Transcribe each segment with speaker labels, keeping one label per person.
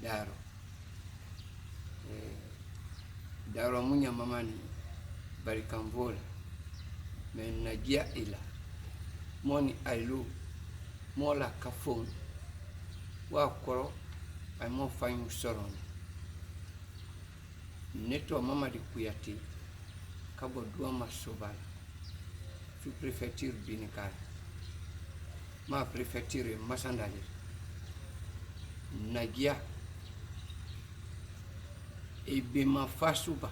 Speaker 1: daro daro munya mamani barikamvola men najia ila moni ailu mola kafon wa koro ay mo fayu soron neto mama di kuyati kabo dua masobal fi préfecture binikal ma préfecture masandali najia ebe mafasuba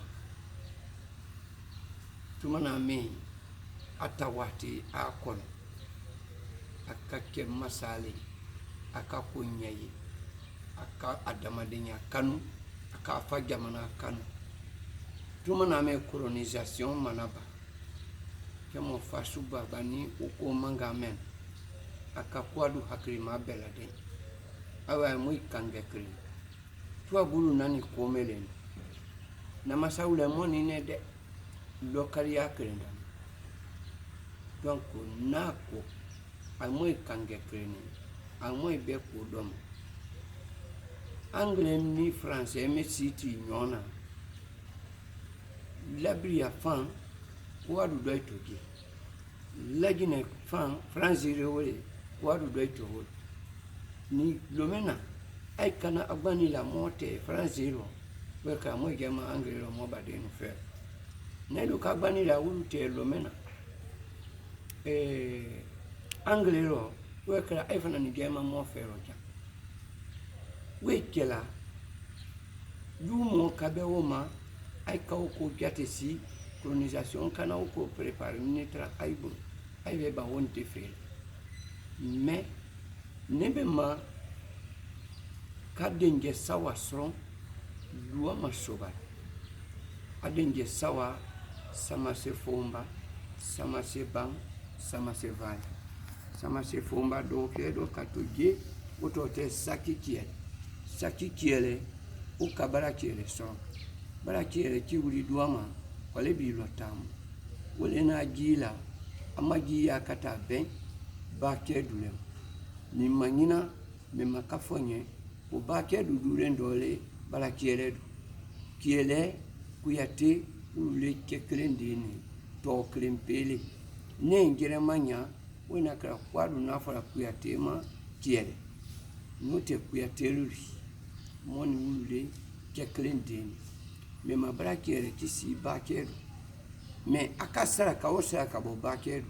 Speaker 1: tumana me atawati akon akake masali akako nyayi aka adamadenya kanu aka fajamana kanu tumana me colonisation manaba kemo fasuba bani uko manga men aka kwadu hakrima belade awa muy kangekri tua bulu nani komelen na masaula moni ne de lokalia krenda donc nako amoy kangekri ni amoy be ko dom anglais ni français me siti nyona labria fan wadu doitogi lagine fan français rewe wadu doito ni lomena ay kana abani la mote français ro weka mo gema anglais ro mo bade no fer ne lu ka bani la wulute lomena anglais ro weka ay fana ni gema mo fer ja wekela du mo kabe woma ay ka ko jate si colonisation kana ko préparer netra aybu ay be ba wonte fer mais nebe ma kadenge sawa sron luwa masoba adenge sawa sama se fomba sama se bang sama se vale sama se fomba do kedo katoje otote saki kiele o kabara kiele so bara kiele ki wuri duama wale bi lotam wale na gila amagi ya kata ben ba kedulem ni manyina me makafonye o ba kedudure ndole bara kiele kuyate ule keklendini to klempele ne ngere manya wena kra kwadu na fara kuyate ma kiele note kuyate luri moni ule keklendini me mabara kiele kisi ba kedu me akasara kawosa kabo ba kedu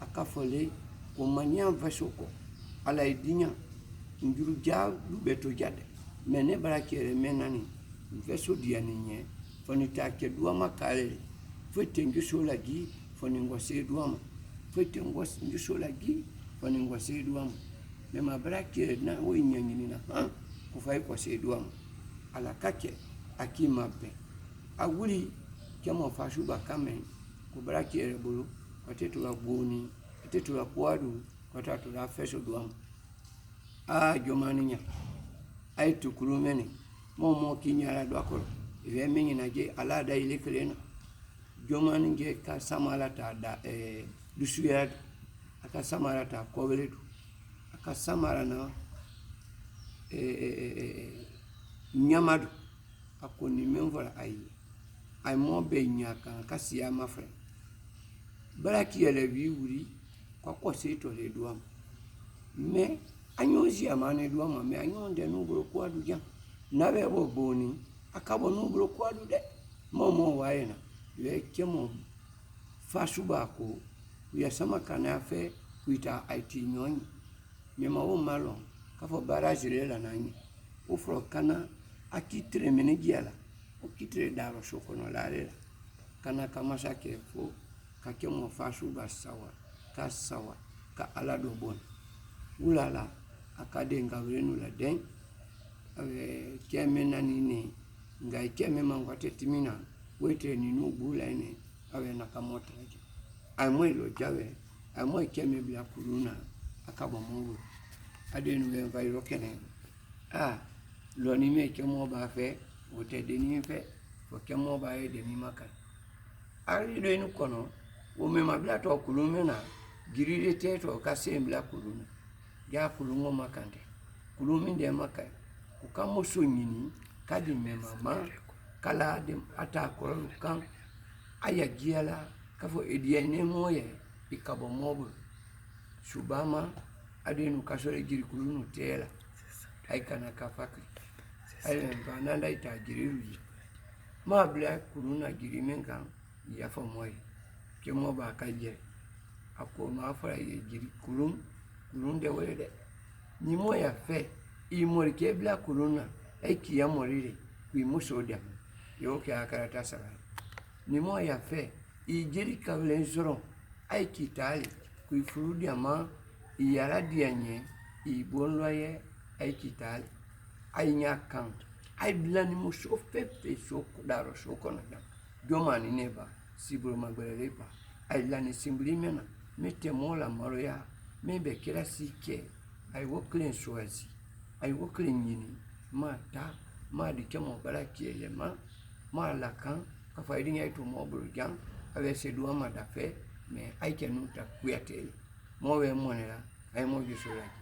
Speaker 1: akafole ko manya vasoko ala idinya njuru ja lubeto jade mene bara kiele menani veso diani nye foni take duwa makale fete ngisola gi foni ngwase duwa fete ngwase ngisola gi foni ngwase duwa me mabara kiele na wo nyanyini na ha kufai kwa se duwa ala kake akima be aguri kemo fashuba kame kubara kiele bulu watetu la buni watetu la kwadu watatu la feso duwa jomani nya ay tukulumeni momo kinyara dokoro ibe mengi na je ala da ile klena jomani nge ka samala ta da dusuya aka samala ta kobeledu aka samara na nyamadu akoni memvara ay mo be nyaka kasiya mafre baraki ele bi wuri kwa kose to le duam me anyozi amane duama me anyonde no bro kwadu jam nabe boni akabo no bro kwadu de momo waena le kemo fasuba ko ya sama kana fe kuita aiti nyonyi me mawo malo kafo barage le la nani ofro kana akitre menegiala okitre daro shokono la lela kana kama shake fo kakemo fasuba sawa ka alado bon ulala akade ngawenu la den keme nani ne ngai keme mangwate timina wete ni nubula ine awe nakamota aje amwe lo jawe amwe keme bila kuruna akabo mungu adenu we vairo kene lo ni me kemo ba fe wote de ni fe ko kemo ba e de ni maka ari do inu kono o me mabla to kulumena girire teto kasembla kuluna ya kulungo makande kulumi de makai kukamo sonyini kadi memama kala dem ata korolu kan aya giala kafo ediene moye ikabo mobu subama adenu kasore jiri kulunu tela aikana kafakri ai bananda ita jiri ma bla kuluna jiri menga ya fo moye ke mo ba kaje ako ma fara ye jiri kulun de wele ni moya fe i mori ke bla kuluna ai kiya morire kui musoda yo ke akarata sara ni moya fe i jiri kawlen zoro ai kitali kui furudi ama i yara dianye i bonloye ai kitali ai nyakan ai blani muso fefe so daro so kono da jomani neba sibro magbele pa ai lani simbri mena mete mola maroya mebe kira sike ai woklen soazi ai woklen yini mata ma di kemo barakiele ma lakan ka faidi ngai to mo burjan ave se duwa ma da fe me ai kenu ta kuyatele mo we monela ai mo jisolaki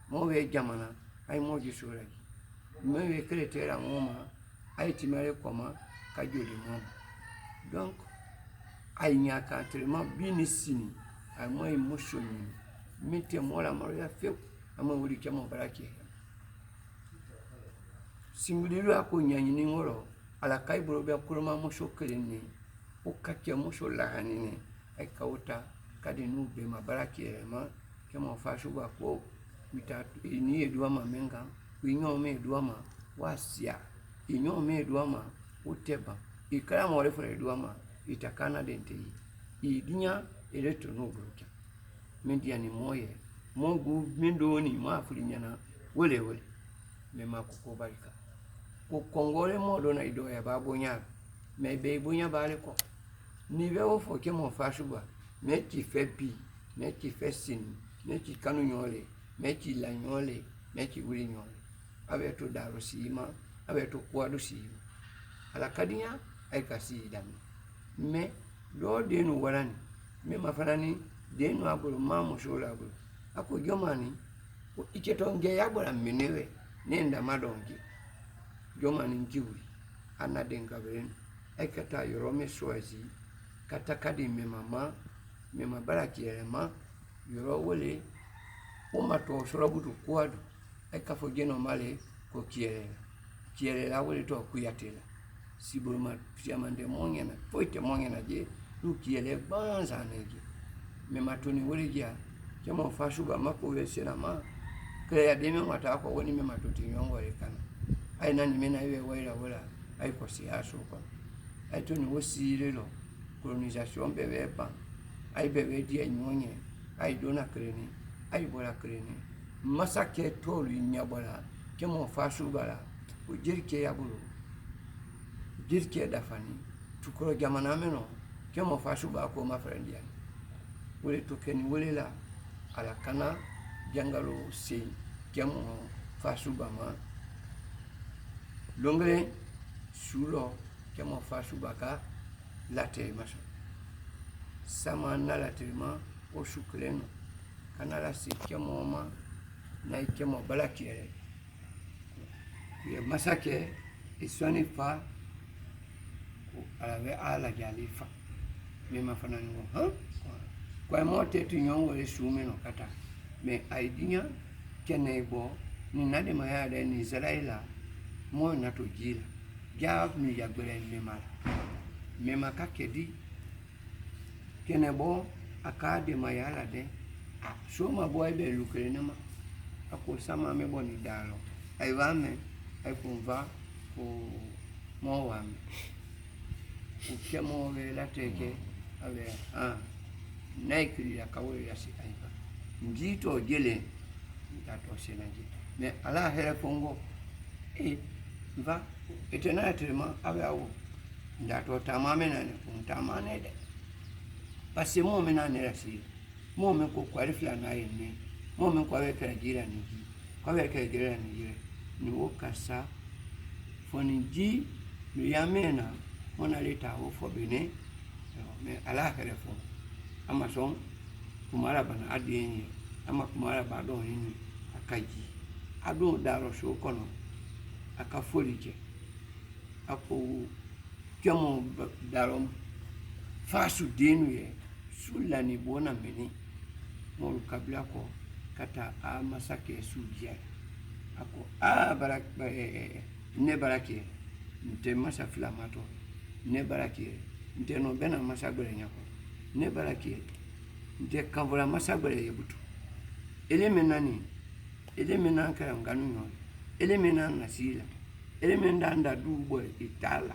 Speaker 1: mo we jamana ai mo jisolaki me we kretera ngoma ai timare koma ka jodi mo donc ai nyaka trema binisini ai mo emotioni mete mola maroya fe ama wuri kemo barakiele singuliru ako nyanyini ngoro ala kai borobia kuruma musho keleni ukake musho lahanini ai kauta kadi nu be mabaraki ema kema fashu ba ko wita ni edua ma menga winyo me edua ma wasia inyo me edua ma uteba ikara mo refere edua ma itakana dente idinya eleto no broka mendia ni moye mongu mendoni ma afulinyana wele mema kukubalika kukongole modo na idoya babonya mebe bonya bale ko ni be wo fo ke mo fashuba me ki fe pi me ki fe sin me ki kanu nyole me ki la nyole me ki wuri nyole abe to daro sima abe to kwadu sima ala kadinya ay kasi dami me do de no warani me mafanani de no abulu mamu shola abulu ako jomani ko iketo nge yabula minewe nenda madongi jomani njiwi anadenga beren ekata yorome soazi kata kadi mema baraki elema yoro wole umato sorobutu kwadu ekafo geno male ko kiele la wole to kuyatela sibulma fiamande mongena foite mongena je lu kiele banza neje mema toni wole ja kemo fashuga mako wesena ma kaya deme mata ko woni mema to tinyongo rekana ai nani mena iwe waira wala ai ko siaso ko ai to ni wosire lo colonisation bebe ai bebe dia nyonye ai dona kreni ai bola kreni masake tolu nyabola kemo fasu bala o jirke yabulo jirke dafani tukoro jamana meno kemo fasu ba ko ma frendia wole to keni wole la ala kana jangalo se kemo fasu ba ma longre sulo kemo fasu baka late maso sama na late ma o sukleno kana la si kemo ma na kemo balakiere ye masake isoni fa ala jalifa mema fanani ho kwa mote tu nyongo le sume no kata me aidinya kenebo ni nade mayada ni Israela mo na to jila ja mi yagbere mema kakedi kenebo akade mayala de so ma boy be lukere na ma ako sama me boni dalo ai vame ai kunva ko mo wame ukemo le la teke ave naikri ya kawe ya si aiba njito jele ndato senaji me ala hele fongo va etena tema ave awo ndato tamame na ne kuntamane de pasi mo mena ne rasi mo me ko kwarifla na yene mo me kwa weka jira ni ji kwa weka jira ni jira ni okasa foniji ni yamena mona leta o fo bene me ala hele fongo ama son kumara bana adienye ama kumara bado yini akaji adu daro so kono akafolije ako kemo darom fasu denu ye sulla ni bona meni mol kabla ko kata a masake sudia ako a barak ne barake nte masa flamato ne barake nte no bena masa gbere nyako ne barake nte kavura masa gbere yebutu elemenani elemena kara nganu no elemena nasila elemena nda dubo itala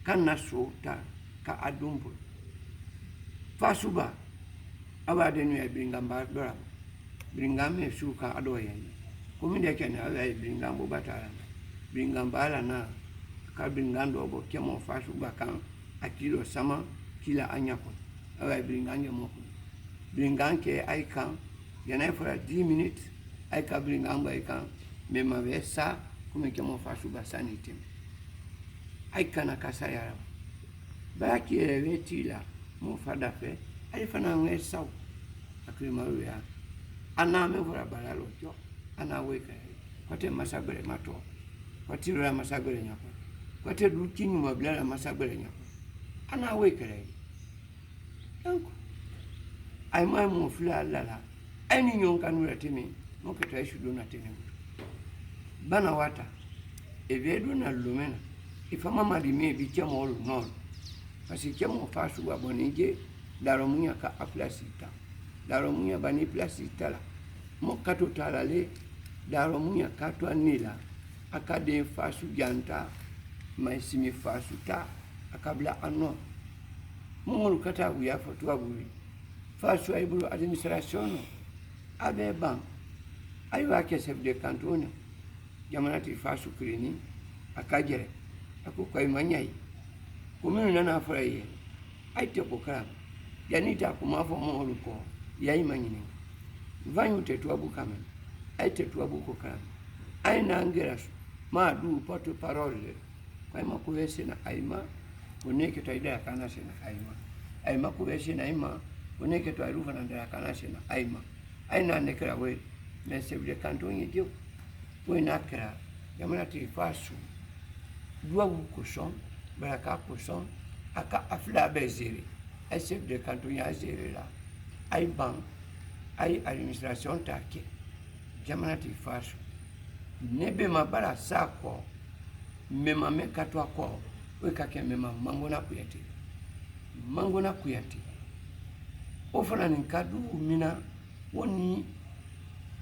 Speaker 1: kana sota ka adumbo fasuba abade nu ya bingamba dora bingame suka adoya kuminde kene ala bingambo batala bingambala na ka bingando bo kemo fasuba kan akilo sama kila anyako ala bingange moko binganke ay kan yana for 10 minutes ay ka bingamba ay kan mema vesa kuma kemo fasuba sanitim ay kana kasaya baki retila mo fada fe ay fana ngesa akrimaru ya ana me fora balalo jo ana weka kote masagere mato kote ra masagere nyako kote du kinyu mabla masagere nyako ana weka re donc ay mai mo fula lala ay ni nyon kanu ratimi mo ke tay shudo na tene bana wata e vedo na lumena ifama mali me bi kemo lo non parce que mo fasu wa bonige daro munya ka aplasita daro munya bani plasita la mo kato talale daro munya kato anila akade fasu janta mai simi fasu ta akabla anno mo kata uya fotu aburi fasu ay buru administration abe ban ay wa ke chef de canton jamanati fasu krini akajere akukai manyai kuminu nana furaye ay te bokara yanita kumafo mo luko yayi manyini vanyu tetu abukame ay tetu abuko kara ay nangera ma du porte parole kwa makuwese na aima oneke taida kana sena aima ay makuwese na aima oneke to arufa na ndara kana sena aima ay na nekera we mesebde kantonye dio we nakera yamana ti fasu dua ko son baraka ko son aka afla bezeri ay chef de canton ya zere la ay ban ay administration take jamana ti fasu nebe mabara sako mema mekatwa ko we kake mema mangona kuyati ofana ninkadu mina woni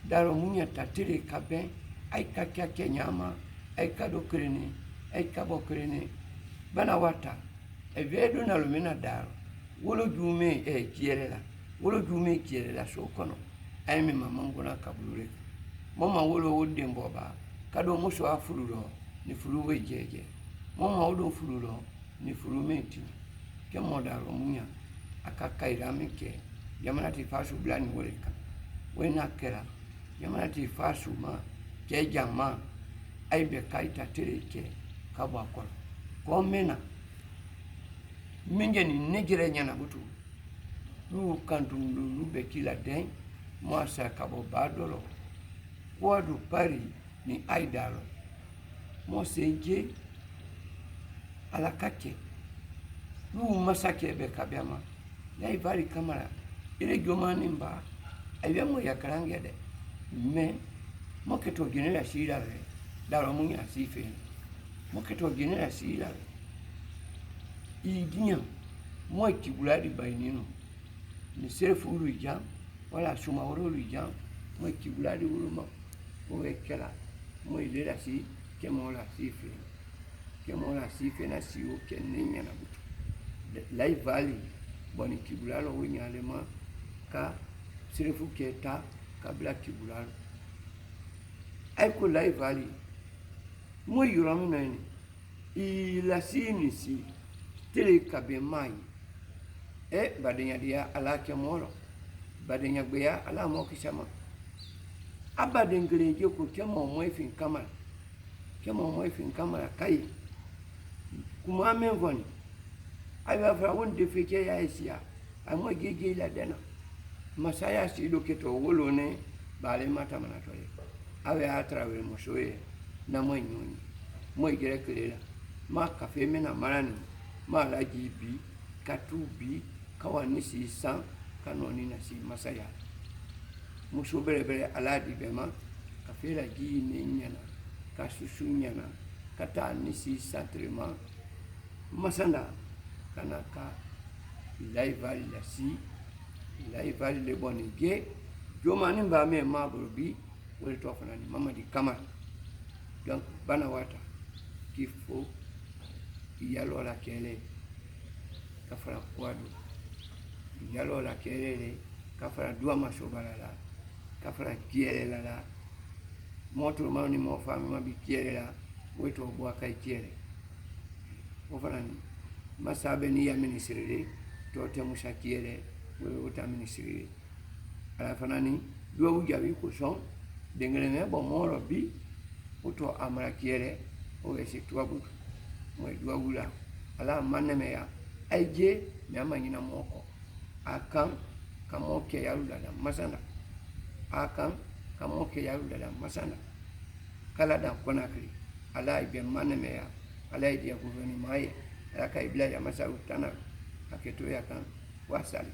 Speaker 1: daro munya tatire kabe ay kakya kenyama ay kado krene ay kabo krene bana wata e vedo na lumina daro wolo jume kierela so kono ay me mamangona kabulure mama wolo wodde mboba kado muso afululo ni fuluwe jeje mama wodo fululo ni fulumenti ke modaro munya akakaira meke yamanati fasu blani woleka wena kera yamanati fasu ma ke jama ay be kaita tereke kabwa ko mena minjeni negere nyana butu lu kantu lu be kila den mo sa kabo badolo wadu pari ni aidalo mo senje ala kake lu masake be kabiama yai bari kamara ile jomani mba ayemo ya karange de me mo keto ginela shira re daro munya sife mo keto ginela shira idinya mo kibuladi bainino ni sefu urujam wala suma urujam mo kibuladi uruma o ekela mo ilera si kemo la sife na siwo kenenya na butu lai vali boni kibulalo winyalema ka sefu keta kabla kibulalo ay ko lai vali mo yuramu nani ila sinisi tele kabe mai badenya dia ala kemoro badenya gbeya ala mo kishama abaden greje ko kemo mo fin kamera kai kuma men voni ay va fra won de feke ya isia ay mo geje la dena masaya si do keto wolo ne bale mata mana tole awe atrawe mo shoye na mo nyoni mo igere kelela ma kafe mena marani ma la jibi katubi kawanisi san kanoni na si masaya muso bere aladi bema kafe la ji ne nyana ka susu nyana kata nisi santrema masanda kana ka laivali la si laivali le bonige jomani ba me ma burbi wole to fanani mamadi kamar donc bana wata kifo yalo la kele kafara kwadu yalo la kele kafara dua masobala la kafara kiele la moto mani mo fami ma bi kiele la weto bo kai kiele o fanani masabe ni ya ministre to te musa kiele we ta ministre ala fanani dua ujawi ko son dengele me bo moro bi oto amara kiele o esi tuabu mo dua wula ala maneme ya aije me amanyina moko akan kamoke ya lula da masana akan kamoke ya lula da masana kala da konakri ala ibe maneme ya ala ide ya guveni maye ala ka ibla ya masa utana aketo ya kan wasali